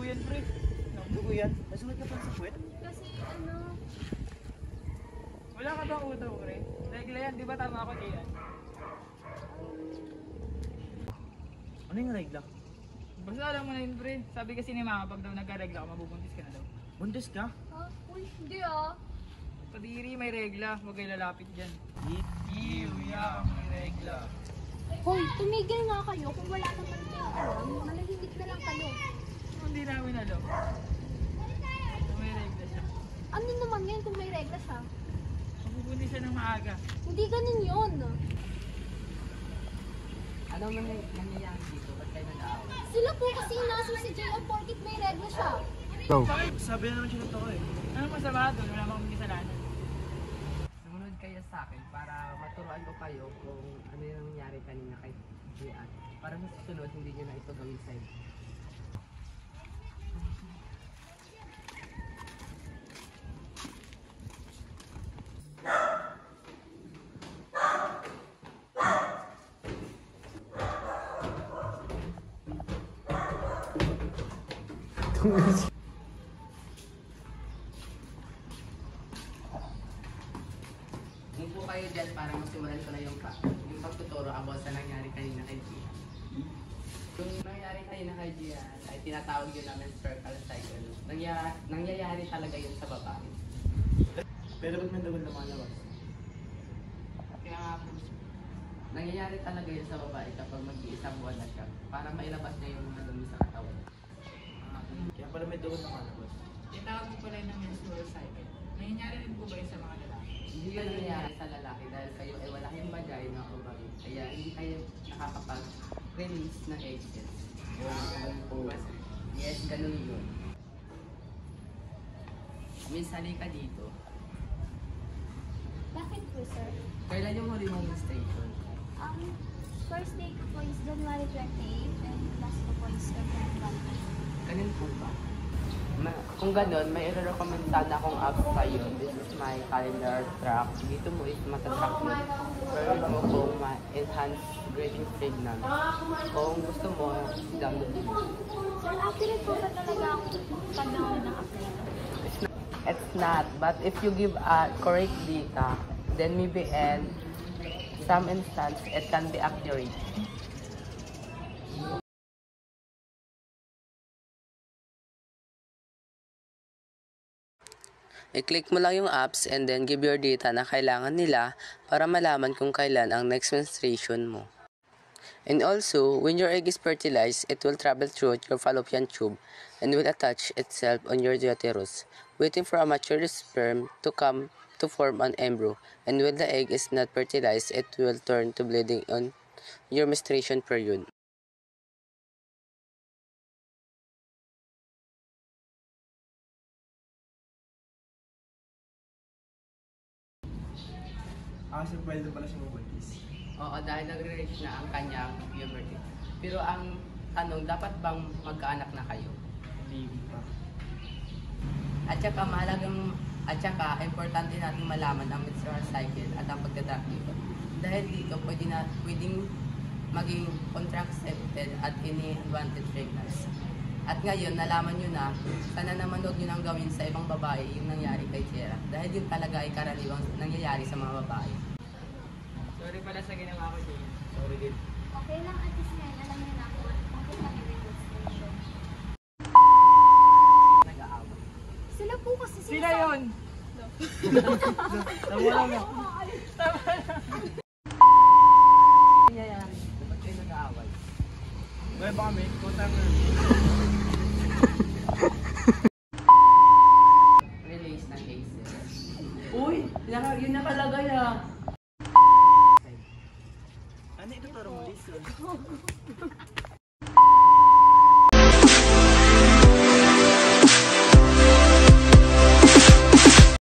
yan, pre. Dugo yan? Nasulat ka pa sa puwet? Kasi ano... Wala ka bang utang, pre? Regla yan, di ba tama ako, Gian? Ano yung regla? Basta alam mo na yun, pre. Sabi kasi ni mama, pag daw nagka-regla ka, mabubuntis ka na daw. Buntis ka? Ha? Uy, hindi ah. Kadiri, may regla. Huwag kayo lalapit dyan. Iya, may regla. Hoy, tumigil nga kayo kung wala naman kayo alam. Malahimik na lang kayo. Hindi namin alam. May regla siya. Ano naman yan kung may regla siya? Mabubuntis siya ng maaga. Hindi ganun yun. Ano man nangyayari dito? Ba't kayo nag-aaway? Sila po kasi inaso si JL porkit may regla siya. Bakit? Sabi na naman siya ng tao eh. Ano masama doon? Wala akong kasalanan. Sumunod kayo sa akin para maturuan ko kayo kung ano yung nangyari kanina kay Gian. Para sa susunod, hindi nyo na ito gawin sa inyo. Umupo kayo dyan para masimulan ko na yung pagtuturo about sa nangyari kanina kay Gian. Yung nangyari kanina kay Gian ay tinatawag yun namin circle cycle. Nangyayari talaga yun sa babae. Pero ba't may dagon na malabas? Kaya nga po, nangyayari talaga yun sa babae kapag mag-iisang buwan na siya para mailabas niya yung mga dumi sa katawan. Kaya pala may dagon na malabas. Tinawag mo pala ng menstrual cycle. Nangyayari rin po ba yun sa mga lalaki? Hindi yun nangyayari sa lalaki dahil kayo ay wala kayong vagina o ovary. Kaya hindi kayo nakakapag-release ng egg cells. Yes, ganun yun. Miss, halika dito. Bakit po, sir? Kailan yung huli mong menstruation? First day ko po is January 28 and last ko po is February 1. Ganun po ba? Kung ganun, may i-recommend sana akong app sa'yo. This is my calendar track. Dito mo is matatrack mo. Pero mo kung ma-enhance grading pregnant. Kung gusto mo, download mo. Sir, accurate po ba talaga ako pag-download ng app na ito? It's not, but if you give correct data, then maybe in some instance, it can be accurate. I-click mo lang yung apps and then give your data na kailangan nila para malaman kung kailan ang next menstruation mo. And also, when your egg is fertilized, it will travel through your fallopian tube and will attach itself on your uterus, waiting for a mature sperm to come to form an embryo. And when the egg is not fertilized, it will turn to bleeding on your menstruation period. Kasi pwede pala siya mabuntis. Oo, dahil nagre-reach na ang kanyang puberty. Pero ang tanong, dapat bang magkaanak na kayo? Hindi pa. At saka importante natin malaman ang menstrual cycle at ang pagdatrack dito. Dahil dito, pwedeng maging contracepted at any unwanted pregnancy. At ngayon, nalaman nyo na, sana naman huwag nyo nang gawin sa ibang babae yung nangyari kay Sierra. Dahil yun talaga ay karaniwang nangyayari sa mga babae. Sorry pala sa ginawa ko, Jay. Sorry din. Okay lang, at least ngayon, alam niyo na kung bakit kami registration. Nag-aaway. Sila po kasi Sila yun! Tama mo. Nangyayari, dapat kayo nag-aaway. Bye ba kami? Kung tayo